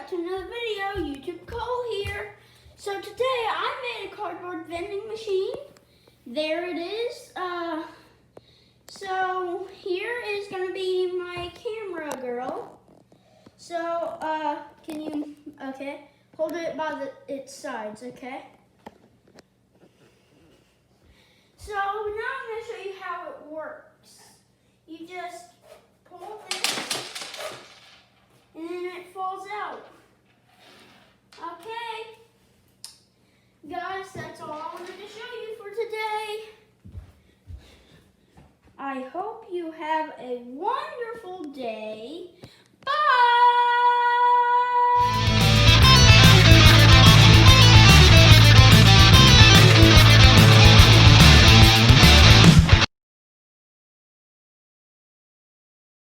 to another video. YouTube Cole here. So today I made a cardboard vending machine. There it is. So here is going to be my camera girl. So can you, okay, hold it by its sides, okay? So now I'm going to show you how it works. You just pull this and then it falls out. Okay. Guys, that's all I wanted to show you for today. I hope you have a wonderful day. Bye!